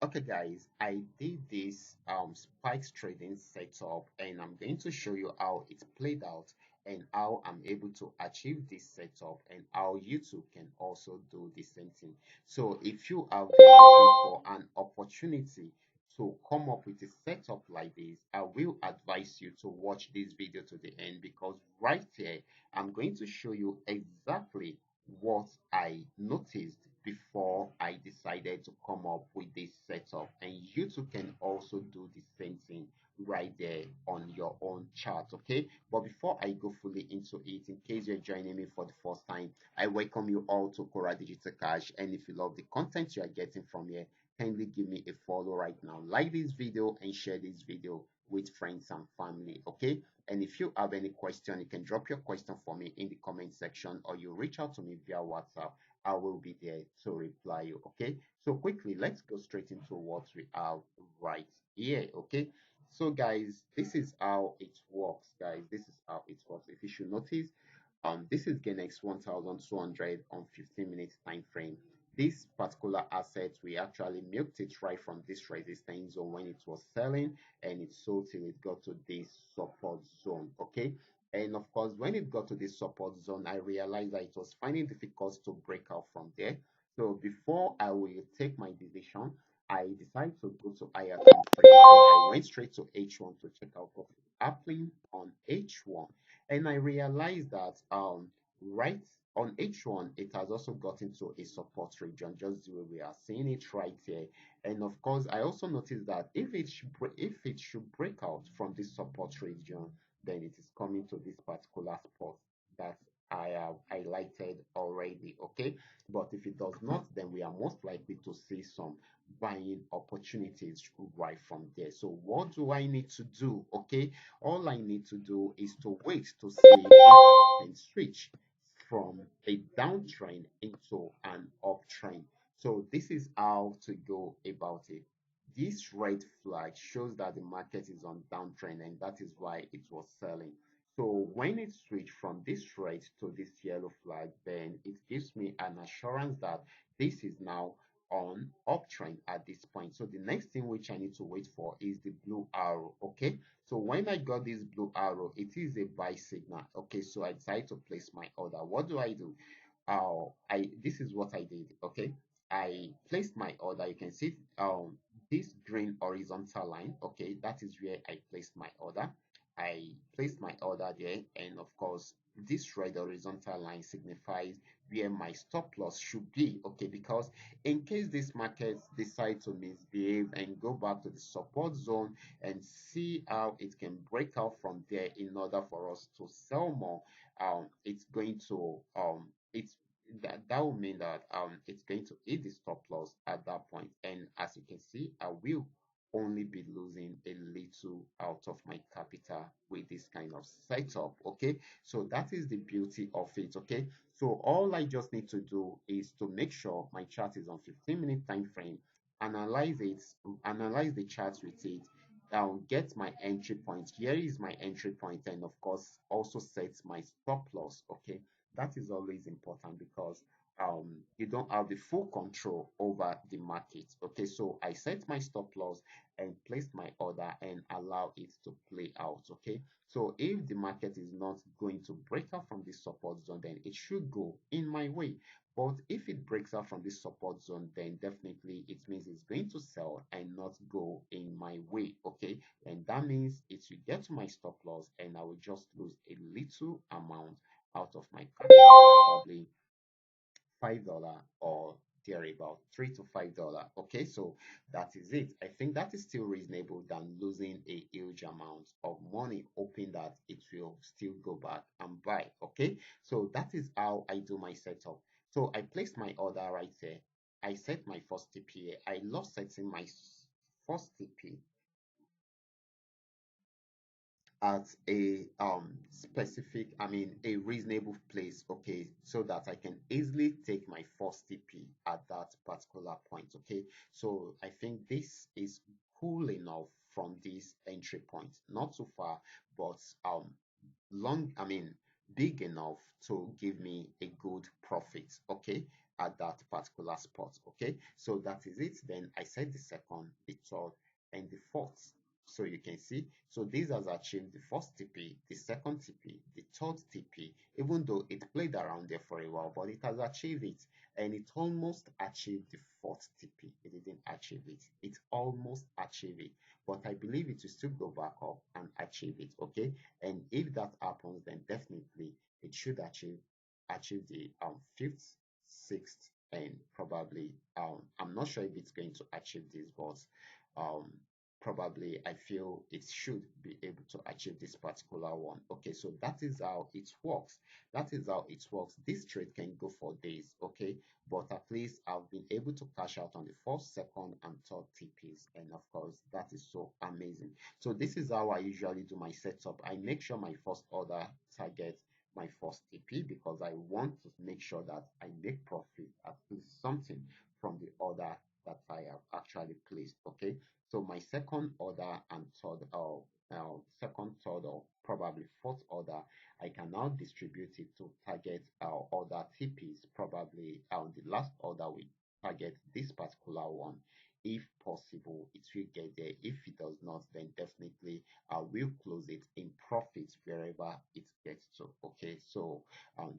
Okay, guys, I did this spikes trading setup, and I'm going to show you how it played out and how I'm able to achieve this setup and how you too can also do the same thing. So if you are looking for an opportunity to come up with a setup like this, I will advise you to watch this video to the end, because right here I'm going to show you exactly what I noticed before I decided to come up with this setup, and you too can also do the same thing right there on your own chart. Okay, but before I go fully into it, in case you're joining me for the first time, I welcome you all to Qora Digital Cash. And if you love the content you are getting from here, kindly give me a follow right now, like this video and share this video with friends and family. Okay, and if you have any question, you can drop your question for me in the comment section, or you reach out to me via WhatsApp. I will be there to reply you. Okay, so quickly, let's go straight into what we have right here. Okay, so guys, this is how it works. Guys, this is how it works. If you should notice, this is GainX 1200 on 15 minutes time frame. This particular asset, we actually milked it right from this resistance zone when it was selling, and it sold till it got to this support zone. Okay, and of course, when it got to this support zone, I realized that it was finding difficult to break out from there. So before I will take my decision, I decided to go to higher time frame. I went straight to H1 to check out what is happening on H1, and I realized that right on H1 it has also got into a support region, just the way we are seeing it right here. And of course, I also noticed that if it should break out from this support region, then it is coming to this particular spot that I have highlighted already. Okay, but if it does not, then we are most likely to see some buying opportunities right from there. So what do I need to do? Okay, all I need to do is to wait to see if I can switch from a downtrend into an uptrend. So this is how to go about it. This red flag shows that the market is on downtrend, and that is why it was selling. So when it switched from this red to this yellow flag, then it gives me an assurance that this is now on uptrend at this point. So the next thing which I need to wait for is the blue arrow. Okay, so when I got this blue arrow, it is a buy signal. Okay, so I decided to place my order. What do I do? I This is what I did. Okay, I placed my order. You can see this green horizontal line. Okay, that is where I placed my order. I placed my order there, and of course, this red horizontal line signifies where my stop loss should be. Okay, because in case this market decide to misbehave and go back to the support zone and see how it can break out from there in order for us to sell more, it's going to it's that will mean that it's going to hit the stop loss at that point. And as you can see, I will only be losing a little out of my capital with this kind of setup. Okay, so that is the beauty of it. Okay, so all I just need to do is to make sure my chart is on 15-minute time frame, analyze it, analyze the chart with it, get my entry point. Here is my entry point, and of course also set my stop loss. Okay, that is always important, because you don't have the full control over the market. Okay, so I set my stop loss and placed my order and allow it to play out. Okay, so if the market is not going to break out from this support zone, then it should go in my way. But if it breaks out from this support zone, then definitely it means it's going to sell and not go in my way. Okay, and that means it will get to my stop loss, and I will just lose a little amount out of my capital, probably $5 or there about $3 to $5. Okay, so that is it. I think that is still reasonable than losing a huge amount of money, hoping that it will still go back and buy. Okay, so that is how I do my setup. So I placed my order right there. I set my first TP. I love setting my first TP at a specific, a reasonable place. Okay, so that I can easily take my first TP at that particular point. Okay, so I think this is cool enough from this entry point, not too far, but long, big enough to give me a good profit. Okay, at that particular spot. Okay, so that is it. Then I set the second, the third, and the fourth. So you can see, so this has achieved the first TP, the second TP, the third TP, even though it played around there for a while, but it has achieved it, and it almost achieved the fourth TP. It didn't achieve it. It almost achieved it, but I believe it will still go back up and achieve it. Okay, and if that happens, then definitely it should achieve the fifth, sixth, and probably I'm not sure if it's going to achieve this, but um probably I feel it should be able to achieve this particular one. Okay, so that is how it works. That is how it works. This trade can go for days, okay, but at least I've been able to cash out on the first, second, and third TPs, and of course that is so amazing. So this is how I usually do my setup. I make sure my first order targets my first TP because I want to make sure that I make profit, at least something from the order that I have actually placed. Okay, so my second order and third, second, third, or probably fourth order, I can now distribute it to target other TPs. Probably the last order we target this particular one. If possible, it will get there. If it does not, then definitely I will close it in profit wherever it gets to. Okay, so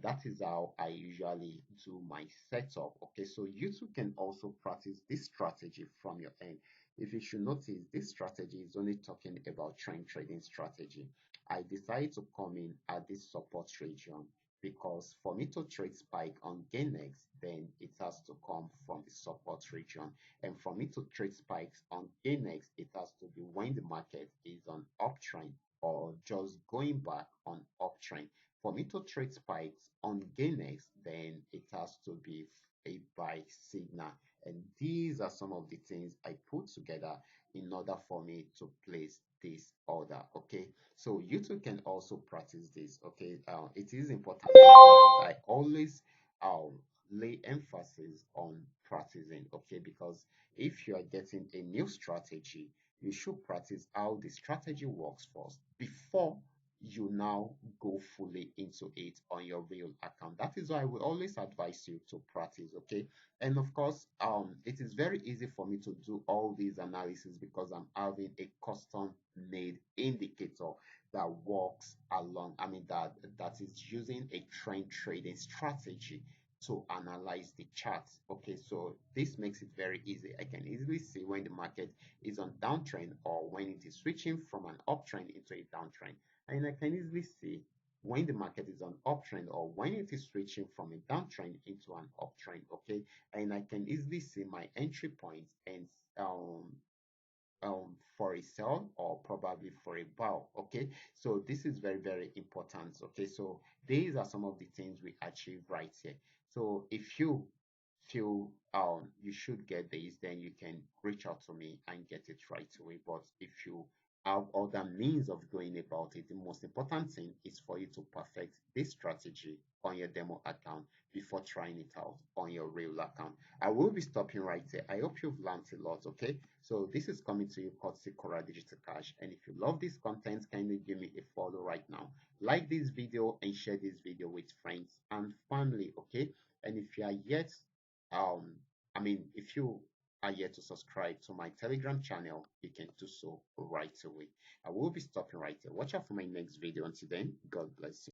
that is how I usually do my setup. Okay, so you too can also practice this strategy from your end. If you should notice, this strategy is only talking about trend trading strategy. I decided to come in at this support region because for me to trade spike on GainX, then it has to come from the support region. And for me to trade spikes on GainX, it has to be when the market is on uptrend or just going back on uptrend. For me to trade spikes on GainX, then it has to be a buy signal. And these are some of the things I put together in order for me to place this order. Okay, so you too can also practice this. Okay, it is important to practice. I always lay emphasis on practicing. Okay, because if you are getting a new strategy, you should practice how the strategy works first before you now go fully into it on your real account. That is why I will always advise you to practice. Okay, and of course it is very easy for me to do all these analysis because I'm having a custom made indicator that works along, that is using a trend trading strategy to analyze the charts. Okay, so this makes it very easy. I can easily see when the market is on downtrend or when it is switching from an uptrend into a downtrend, and I can easily see when the market is on uptrend or when it is switching from a downtrend into an uptrend. Okay, and I can easily see my entry points and for a sell or probably for a buy. Okay, so this is very, very important. Okay, so these are some of the things we achieve right here. So if you feel you should get this, then you can reach out to me and get it right away. But if you have other means of going about it, the most important thing is for you to perfect this strategy on your demo account before trying it out on your real account. I will be stopping right there. I hope you've learned a lot. Okay, so this is coming to you courtesy Qora Digital Cash, and if you love this content, kindly give me a follow right now, like this video and share this video with friends and family. Okay, and if you are yet um if you are yet to subscribe to my Telegram channel, you can do so right away. I will be stopping right here. Watch out for my next video. Until then, God bless you.